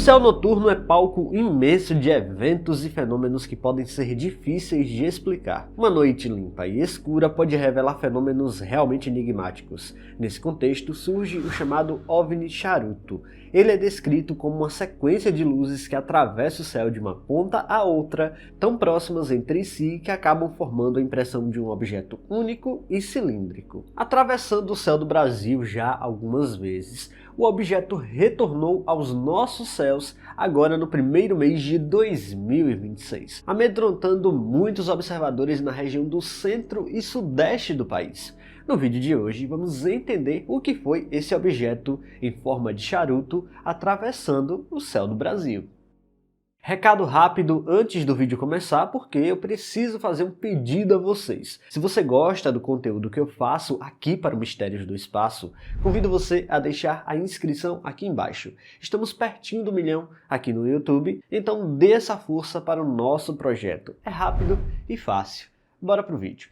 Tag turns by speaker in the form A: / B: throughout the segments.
A: céu noturno é palco imenso de eventos e fenômenos que podem ser difíceis de explicar. Uma noite limpa e escura pode revelar fenômenos realmente enigmáticos. Nesse contexto surge o chamado OVNI charuto. Ele é descrito como uma sequência de luzes que atravessa o céu de uma ponta a outra, tão próximas entre si que acabam formando a impressão de um objeto único e cilíndrico. Atravessando o céu do Brasil já algumas vezes, o objeto retornou aos nossos céus agora no primeiro mês de 2026, amedrontando muitos observadores na região do centro e sudeste do país. No vídeo de hoje vamos entender o que foi esse objeto em forma de charuto atravessando o céu do Brasil. Recado rápido antes do vídeo começar, porque eu preciso fazer um pedido a vocês. Se você gosta do conteúdo que eu faço aqui para o Mistérios do Espaço, convido você a deixar a inscrição aqui embaixo. Estamos pertinho do 1 milhão aqui no YouTube, então dê essa força para o nosso projeto. É rápido e fácil. Bora pro vídeo.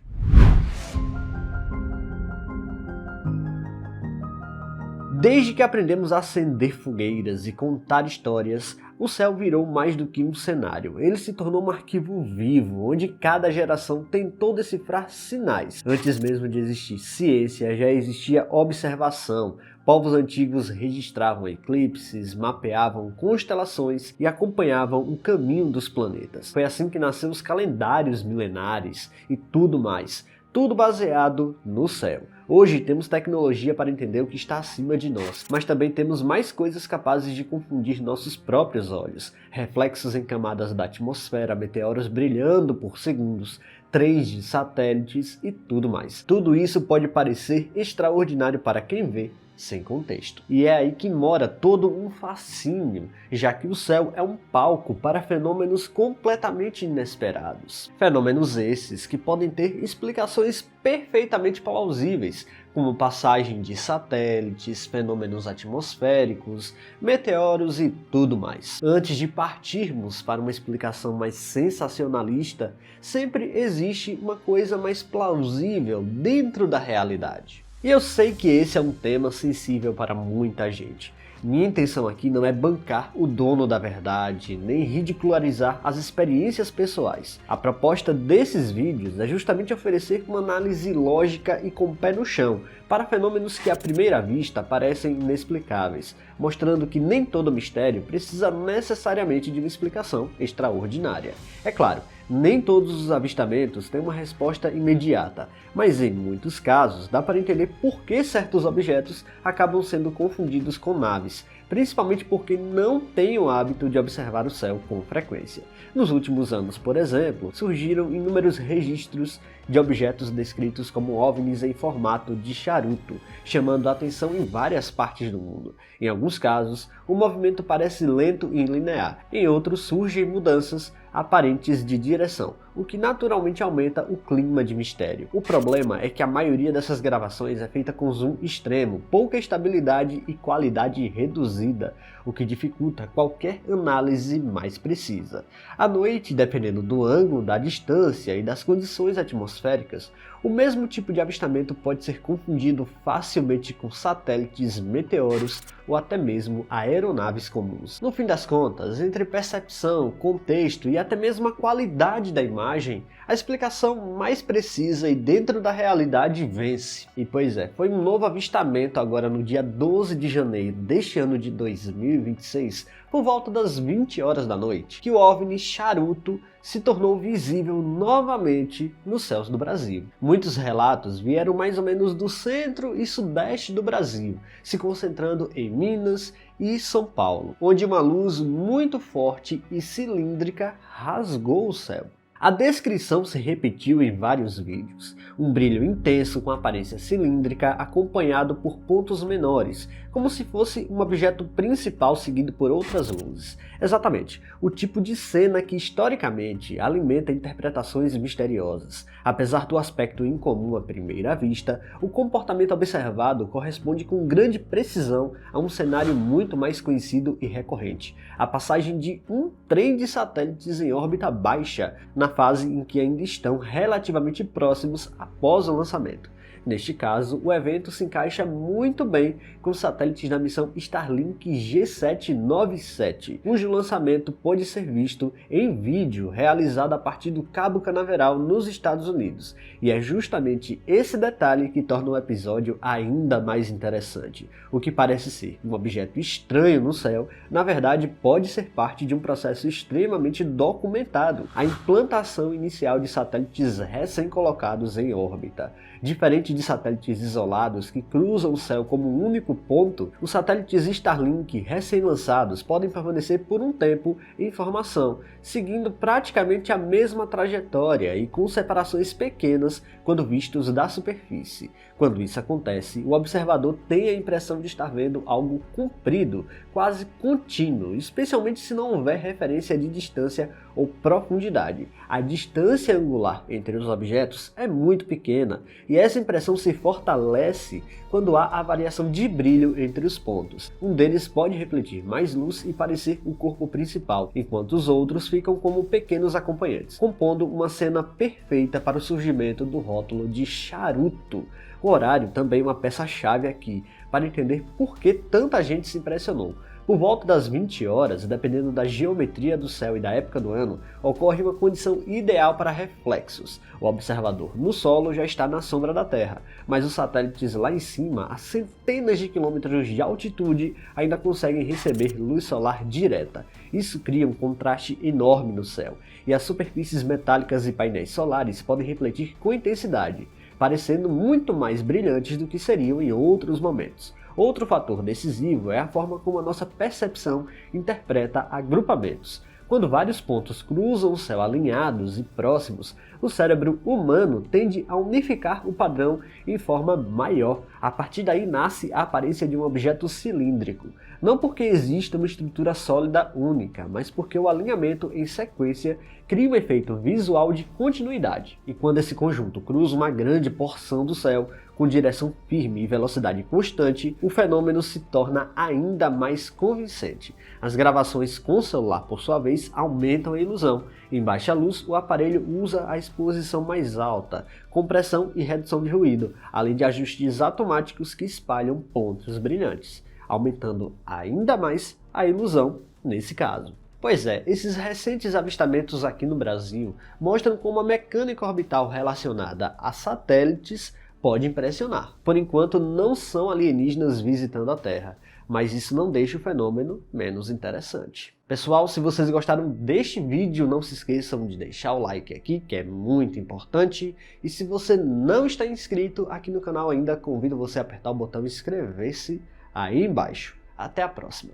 A: Desde que aprendemos a acender fogueiras e contar histórias, o céu virou mais do que um cenário. Ele se tornou um arquivo vivo, onde cada geração tentou decifrar sinais. Antes mesmo de existir ciência, já existia observação. Povos antigos registravam eclipses, mapeavam constelações e acompanhavam o caminho dos planetas. Foi assim que nasceram os calendários milenares e tudo mais. Tudo baseado no céu. Hoje temos tecnologia para entender o que está acima de nós, mas também temos mais coisas capazes de confundir nossos próprios olhos. Reflexos em camadas da atmosfera, meteoros brilhando por segundos, trens de satélites e tudo mais. Tudo isso pode parecer extraordinário para quem vê, sem contexto. E é aí que mora todo um fascínio, já que o céu é um palco para fenômenos completamente inesperados. Fenômenos esses que podem ter explicações perfeitamente plausíveis, como passagem de satélites, fenômenos atmosféricos, meteoros e tudo mais. Antes de partirmos para uma explicação mais sensacionalista, sempre existe uma coisa mais plausível dentro da realidade. E eu sei que esse é um tema sensível para muita gente. Minha intenção aqui não é bancar o dono da verdade, nem ridicularizar as experiências pessoais. A proposta desses vídeos é justamente oferecer uma análise lógica e com o pé no chão, para fenômenos que à primeira vista parecem inexplicáveis, mostrando que nem todo mistério precisa necessariamente de uma explicação extraordinária. É claro, nem todos os avistamentos têm uma resposta imediata, mas em muitos casos dá para entender por que certos objetos acabam sendo confundidos com naves, principalmente porque não têm o hábito de observar o céu com frequência. Nos últimos anos, por exemplo, surgiram inúmeros registros de objetos descritos como OVNIs em formato de charuto, chamando a atenção em várias partes do mundo. Em alguns casos, o movimento parece lento e linear, em outros surgem mudanças aparentes de direção, o que naturalmente aumenta o clima de mistério. O problema é que a maioria dessas gravações é feita com zoom extremo, pouca estabilidade e qualidade reduzida, o que dificulta qualquer análise mais precisa. À noite, dependendo do ângulo, da distância e das condições atmosféricas, o mesmo tipo de avistamento pode ser confundido facilmente com satélites, meteoros ou até mesmo aeronaves comuns. No fim das contas, entre percepção, contexto e até mesmo a qualidade da imagem, a explicação mais precisa e dentro da realidade vence. E pois é, foi um novo avistamento agora no dia 12 de janeiro deste ano de 2026, por volta das 20 horas da noite, que o OVNI charuto se tornou visível novamente nos céus do Brasil. Muitos relatos vieram mais ou menos do centro e sudeste do Brasil, se concentrando em Minas e São Paulo, onde uma luz muito forte e cilíndrica rasgou o céu. A descrição se repetiu em vários vídeos, um brilho intenso com aparência cilíndrica acompanhado por pontos menores, como se fosse um objeto principal seguido por outras luzes. Exatamente, o tipo de cena que historicamente alimenta interpretações misteriosas. Apesar do aspecto incomum à primeira vista, o comportamento observado corresponde com grande precisão a um cenário muito mais conhecido e recorrente, a passagem de um trem de satélites em órbita baixa, na fase em que ainda estão relativamente próximos após o lançamento. Neste caso, o evento se encaixa muito bem com os satélites da missão Starlink G797, cujo lançamento pôde ser visto em vídeo realizado a partir do Cabo Canaveral nos Estados Unidos. E é justamente esse detalhe que torna o episódio ainda mais interessante. O que parece ser um objeto estranho no céu, na verdade pode ser parte de um processo extremamente documentado, a implantação inicial de satélites recém-colocados em órbita. Diferente de satélites isolados que cruzam o céu como um único ponto, os satélites Starlink recém-lançados podem permanecer por um tempo em formação, seguindo praticamente a mesma trajetória e com separações pequenas quando vistos da superfície. Quando isso acontece, o observador tem a impressão de estar vendo algo comprido, quase contínuo, especialmente se não houver referência de distância ou profundidade. A distância angular entre os objetos é muito pequena e essa impressão se fortalece quando há a variação de brilho entre os pontos. Um deles pode refletir mais luz e parecer o corpo principal, enquanto os outros ficam como pequenos acompanhantes, compondo uma cena perfeita para o surgimento do rótulo de charuto. O horário também é uma peça-chave aqui, para entender por que tanta gente se impressionou. Por volta das 20 horas, dependendo da geometria do céu e da época do ano, ocorre uma condição ideal para reflexos. O observador no solo já está na sombra da Terra, mas os satélites lá em cima, a centenas de quilômetros de altitude, ainda conseguem receber luz solar direta. Isso cria um contraste enorme no céu, e as superfícies metálicas e painéis solares podem refletir com intensidade, parecendo muito mais brilhantes do que seriam em outros momentos. Outro fator decisivo é a forma como a nossa percepção interpreta agrupamentos. Quando vários pontos cruzam o céu alinhados e próximos, o cérebro humano tende a unificar o padrão em forma maior. A partir daí nasce a aparência de um objeto cilíndrico. Não porque exista uma estrutura sólida única, mas porque o alinhamento em sequência cria um efeito visual de continuidade. E quando esse conjunto cruza uma grande porção do céu, com direção firme e velocidade constante, o fenômeno se torna ainda mais convincente. As gravações com o celular, por sua vez, aumentam a ilusão. Em baixa luz, o aparelho usa a exposição mais alta, compressão e redução de ruído, além de ajustes automáticos que espalham pontos brilhantes, aumentando ainda mais a ilusão nesse caso. Pois é, esses recentes avistamentos aqui no Brasil mostram como a mecânica orbital relacionada a satélites pode impressionar. Por enquanto não são alienígenas visitando a Terra, mas isso não deixa o fenômeno menos interessante. Pessoal, se vocês gostaram deste vídeo, não se esqueçam de deixar o like aqui, que é muito importante. E se você não está inscrito aqui no canal ainda, convido você a apertar o botão inscrever-se aí embaixo. Até a próxima!